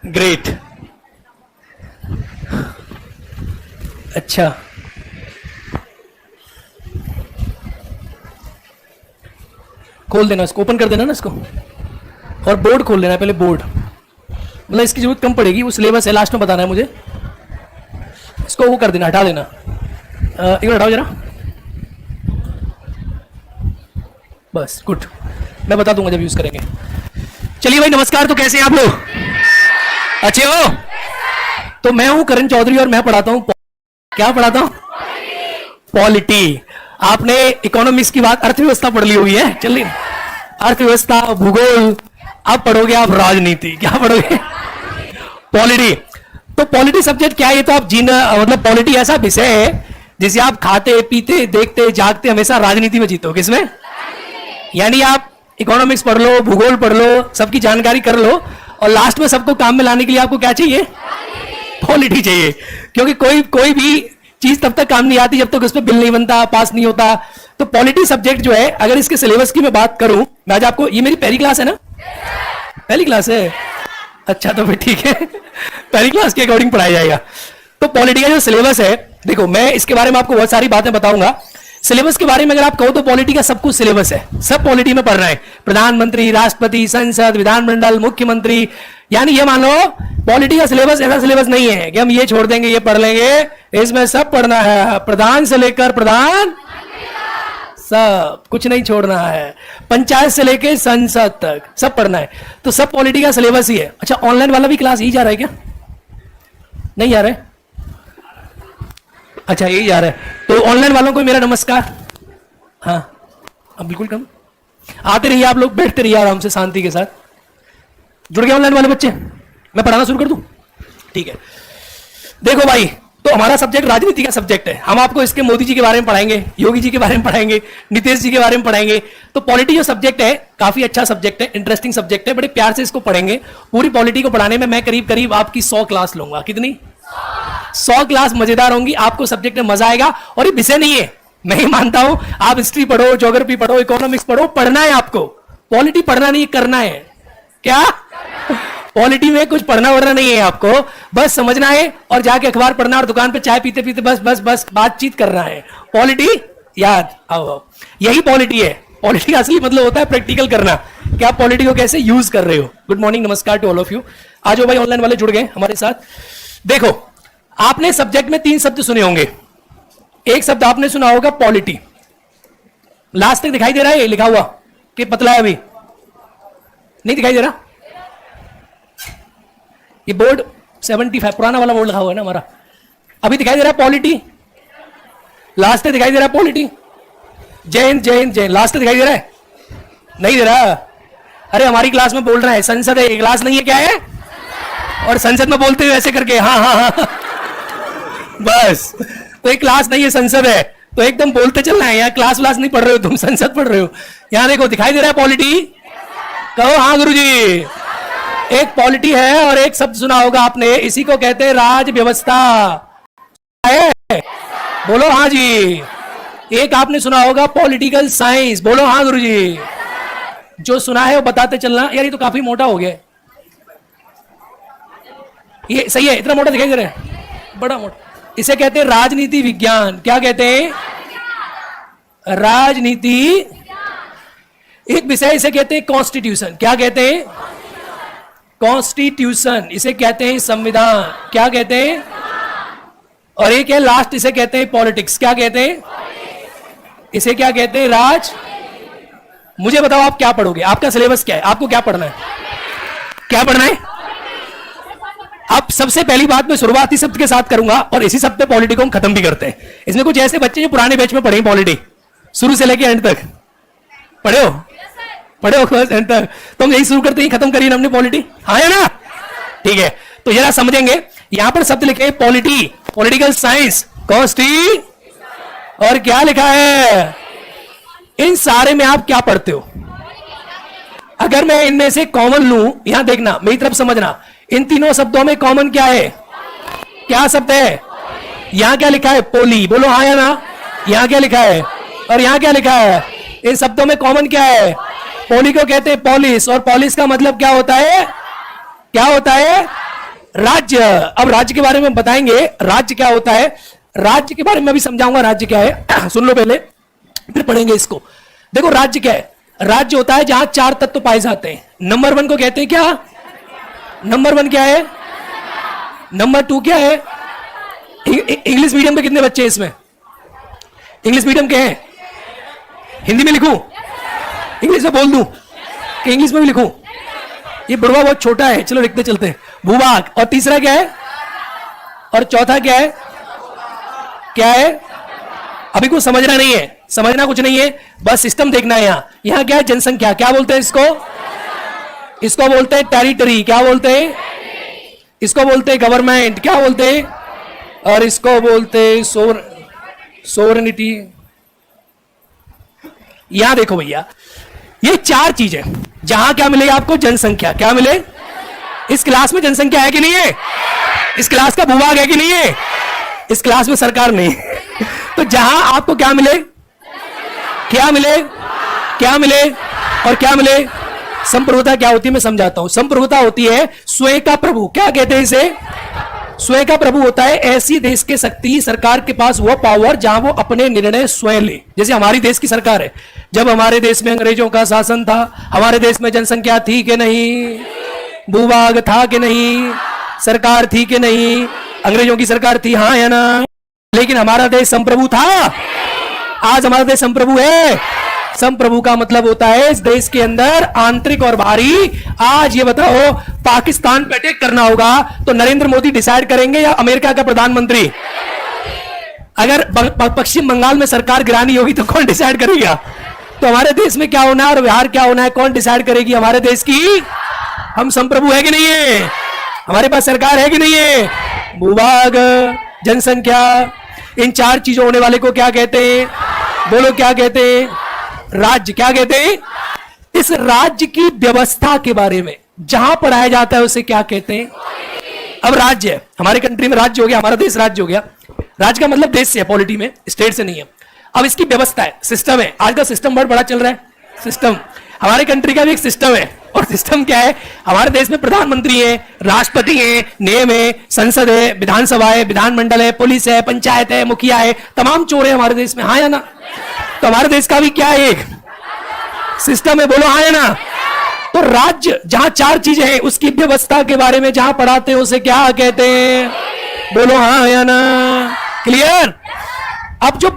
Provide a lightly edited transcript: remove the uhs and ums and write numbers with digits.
Great. अच्छा, खोल देना इसको, ओपन कर देना ना इसको, और बोर्ड खोल लेना पहले, बोर्ड मतलब इसकी जरूरत कम पड़ेगी, वो सिलेबस है, लास्ट में बताना है मुझे। इसको वो कर देना, हटा देना, एक बार हटाओ जरा, बस गुड, मैं बता दूंगा जब यूज करेंगे। चलिए भाई नमस्कार, तो कैसे हैं आप लोग? अच्छे हो? तो मैं हूं करण चौधरी और मैं पढ़ाता हूं, क्या पढ़ाता हूं? पॉलिटी। आपने इकोनॉमिक्स की बात, अर्थव्यवस्था पढ़ ली हुई है, चलिए अर्थव्यवस्था, भूगोल, अब पढ़ोगे आप राजनीति। क्या पढ़ोगे? पॉलिटी। तो पॉलिटी सब्जेक्ट क्या है? ये तो आप जीना, मतलब पॉलिटी ऐसा विषय है जिसे आप खाते पीते देखते जागते हमेशा राजनीति में जीते हो। किसमें? यानी आप इकोनॉमिक्स पढ़ लो, भूगोल पढ़ लो, सबकी जानकारी कर लो, और लास्ट में सबको काम में लाने के लिए आपको क्या चाहिए? पॉलिटी चाहिए। क्योंकि कोई भी चीज तब तक काम नहीं आती जब तक उस पर बिल नहीं बनता, पास नहीं होता। तो पॉलिटी सब्जेक्ट जो है, अगर इसके सिलेबस की मैं बात करूं, मैं आज आपको, ये मेरी पहली क्लास है ना? पहली क्लास है? अच्छा, तो फिर ठीक है, पहली क्लास के अकॉर्डिंग पढ़ाया जाएगा। तो पॉलिटी का जो सिलेबस है, देखो मैं इसके बारे में आपको बहुत सारी बातें बताऊंगा। सिलेबस के बारे में अगर आप कहो तो पॉलिटी का सब कुछ सिलेबस है, सब पॉलिटी में पढ़ रहे हैं, प्रधानमंत्री, राष्ट्रपति, संसद, विधानमंडल, मुख्यमंत्री। यानी ये मान लो पॉलिटी का सिलेबस ऐसा सिलेबस नहीं है कि हम ये छोड़ देंगे ये पढ़ लेंगे, इसमें सब पढ़ना है, प्रधान से लेकर प्रधान, सब कुछ नहीं छोड़ना है, पंचायत से लेकर संसद तक सब पढ़ना है। तो सब पॉलिटी का सिलेबस ही है। अच्छा, ऑनलाइन वाला भी क्लास यही जा रहा है क्या? नहीं जा रहा है? अच्छा, यही जा रहा है। तो ऑनलाइन वालों को मेरा नमस्कार। हाँ, अब बिल्कुल कम आते रहिए आप लोग, बैठते रहिए आराम से शांति के साथ। जुड़ गए ऑनलाइन वाले बच्चे? मैं पढ़ाना शुरू कर दूं? ठीक है। देखो भाई, तो हमारा सब्जेक्ट राजनीति का सब्जेक्ट है। हम आपको इसके मोदी जी के बारे में पढ़ाएंगे, योगी जी के बारे में पढ़ाएंगे, नीतीश जी के बारे में पढ़ाएंगे। तो पॉलिटी जो सब्जेक्ट है काफी अच्छा सब्जेक्ट है, इंटरेस्टिंग सब्जेक्ट है, बड़े प्यार से इसको पढ़ेंगे। पूरी पॉलिटी को पढ़ाने में मैं करीब करीब आपकी 100 क्लास लूंगा। कितनी? 100 क्लास मजेदार होंगी, आपको सब्जेक्ट में मजा आएगा। और ये विषय नहीं है, मैं ही मानता हूं, आप हिस्ट्री पढ़ो, ज्योग्राफी पढ़ो, इकोनॉमिक्स पढ़ो, पढ़ना है आपको। पॉलिटी पढ़ना नहीं, करना है। क्या? पॉलिटी में कुछ पढ़ना वढ़ना नहीं है आपको, बस समझना है और जाके अखबार पढ़ना और दुकान पे चाय पीते पीते बस बस बस बातचीत करना है। पॉलिटी याद आओ, यही पॉलिटी है। पॉलिटी का असली मतलब होता है प्रैक्टिकल करना, कि आप पॉलिटी को कैसे यूज कर रहे हो। गुड मॉर्निंग, नमस्कार टू ऑल ऑफ यू। आज भाई ऑनलाइन वाले जुड़ गए हमारे साथ। देखो, आपने सब्जेक्ट में 3 शब्द सुने होंगे। एक शब्द आपने सुना होगा पॉलिटी। लास्ट तक दिखाई दे रहा है ये लिखा हुआ कि पतला है? अभी नहीं दिखाई दे रहा? ये बोर्ड 75 पुराना वाला बोर्ड लिखा हुआ है ना हमारा। अभी दिखाई दे रहा है पॉलिटी? लास्ट तक दिखाई दे रहा है पॉलिटी? जय हिंद जय हिंद जय हिंद। लास्ट तक दिखाई दे रहा है? नहीं दे रहा? अरे हमारी क्लास में बोल रहा है, संसद है, क्लास नहीं है, क्या है? और संसद में बोलते हुए ऐसे करके हाँ हाँ हाँ बस। तो एक क्लास नहीं है, संसद है, तो एकदम बोलते चलना है। यहाँ क्लास व्लास नहीं पढ़ रहे हो तुम, संसद पढ़ रहे हो। यहाँ देखो दिखाई दे रहा है पॉलिटी? कहो हाँ गुरुजी। एक पॉलिटी है और एक शब्द सुना होगा आपने, इसी को कहते हैं राज व्यवस्था। बोलो हाँ जी। एक आपने सुना होगा पॉलिटिकल साइंस। बोलो हाँ गुरुजी। जो सुना है वो बताते चलना। यार ये तो काफी मोटा हो गया, ये सही है? इतना मोटा दिखाई दे रहा है? बड़ा मोटा। इसे कहते हैं राजनीति विज्ञान। क्या कहते हैं? राजनीति। एक विषय इसे कहते हैं कॉन्स्टिट्यूशन। क्या कहते हैं? कॉन्स्टिट्यूशन। इसे कहते हैं संविधान। क्या कहते हैं? और एक है लास्ट, इसे कहते हैं पॉलिटिक्स। क्या कहते हैं? इसे क्या कहते हैं? राज। मुझे बताओ आप क्या पढ़ोगे? आपका सिलेबस क्या है? आपको क्या पढ़ना है? क्या पढ़ना है? अब सबसे पहली बात मैं शुरुआती शब्द के साथ करूंगा और इसी शब्द पे पॉलिटी को हम खत्म भी करते हैं। इसमें कुछ ऐसे बच्चे जो पुराने बैच में पढ़े पॉलिटी शुरू से लेके एंड तक पढ़े हो? पढ़े हो एंड तक? तो हम यही शुरू करते ही खत्म करिए हमने पॉलिटी। हाँ है ना? ठीक है, तो जरा समझेंगे। यहां पर शब्द लिखे पॉलिटी, पॉलिटिकल साइंस, कॉन्स्टी, और क्या लिखा है? इन सारे में आप क्या पढ़ते हो? अगर मैं इनमें से कॉमन लूं, यहां देखना, मेरी तरफ समझना, इन तीनों शब्दों में कॉमन क्या है? क्या शब्द है? यहां क्या लिखा है? पोली। बोलो हाँ या ना? यहां क्या लिखा है और यहां क्या लिखा है? इन शब्दों में कॉमन क्या है? पोली को कहते हैं पॉलिस, और पॉलिस का मतलब क्या होता है? क्या होता है? राज्य। अब राज्य के बारे में बताएंगे, राज्य क्या होता है, राज्य के बारे में अभी समझाऊंगा राज्य क्या है। सुन लो पहले, फिर पढ़ेंगे इसको। देखो राज्य क्या है, राज्य होता है जहां चार तत्व पाए जाते हैं। नंबर वन को कहते हैं क्या, नंबर वन क्या है, नंबर टू क्या है। इंग्लिश मीडियम के कितने बच्चे हैं इसमें, इंग्लिश मीडियम के हैं, हिंदी में लिखूं, इंग्लिश में बोल दूं कि इंग्लिश में भी लिखूं, ये बुढ़वा बहुत छोटा है, चलो लिखते चलते हैं। भूभाग। और तीसरा क्या है, और चौथा क्या है, क्या है, अभी कुछ समझना नहीं है, समझना कुछ नहीं है, बस सिस्टम देखना है। यहां क्या है, जनसंख्या। क्या बोलते हैं इसको, इसको बोलते हैं टेरिटरी। क्या बोलते हैं, इसको बोलते हैं गवर्नमेंट। क्या बोलते हैं, और इसको बोलते हैं सोवरेनिटी। यहां देखो भैया, ये चार चीजें, जहां क्या मिलेगा आपको, जनसंख्या। क्या मिले, इस क्लास में जनसंख्या है कि नहीं है, इस क्लास का भूभाग है कि नहीं है, इस क्लास में सरकार नहीं। तो जहां आपको क्या मिले, क्या मिले, क्या मिले और क्या मिले, संप्रभुता क्या होती है मैं समझाता हूं। संप्रभुता होती है स्वयं का प्रभु। क्या कहते हैं इसे, स्वयं का प्रभु होता है ऐसी देश के शक्ति सरकार के पास वो पावर जहां वो अपने निर्णय स्वयं ले। जैसे हमारी देश की सरकार है, जब हमारे देश में अंग्रेजों का शासन था, हमारे देश में जनसंख्या थी कि नहीं, भूभाग था कि नहीं, सरकार थी कि नहीं, अंग्रेजों की सरकार थी, हाँ या ना। लेकिन हमारा देश संप्रभु था, आज हमारा देश संप्रभु है। संप्रभु का मतलब होता है इस देश के अंदर आंतरिक और बाहरी। आज ये बताओ, पाकिस्तान पे अटैक करना होगा तो नरेंद्र मोदी डिसाइड करेंगे या अमेरिका का प्रधानमंत्री। अगर पश्चिम बंगाल में सरकार गिरानी होगी तो कौन डिसाइड करेगा। तो हमारे देश में क्या होना है और बिहार क्या होना है, कौन डिसाइड करेगी, हमारे देश की। हम संप्रभु है कि नहीं है, हमारे पास सरकार है कि नहीं है। भूभाग, जनसंख्या, इन चार चीजों होने वाले को क्या कहते हैं, बोलो क्या कहते हैं, राज्य। क्या कहते हैं, इस राज्य की व्यवस्था के बारे में जहां पढ़ाया जाता है उसे क्या कहते हैं। अब राज्य है, हमारे कंट्री में राज्य हो गया, हमारा देश राज्य हो गया। राज्य का मतलब देश से है, पॉलिटी में, स्टेट से नहीं है। अब इसकी व्यवस्था है, सिस्टम है। आज का सिस्टम बहुत बड़ा चल रहा है, सिस्टम। हमारे कंट्री का भी एक सिस्टम है, और सिस्टम क्या है, हमारे देश में प्रधानमंत्री है, राष्ट्रपति है, नियम है, संसद है, विधानसभा है, विधानमंडल है, पुलिस है, पंचायत है, मुखिया है, तमाम चोर है हमारे देश में, हाँ या ना। तो हमारे देश का भी क्या है, एक सिस्टम है, बोलो हाँ या ना। तो राज्य जहां चार चीजें हैं उसकी व्यवस्था के बारे में जहां पढ़ाते हैं उसे क्या कहते हैं, बोलो हाँ या ना। क्लियर। अब जो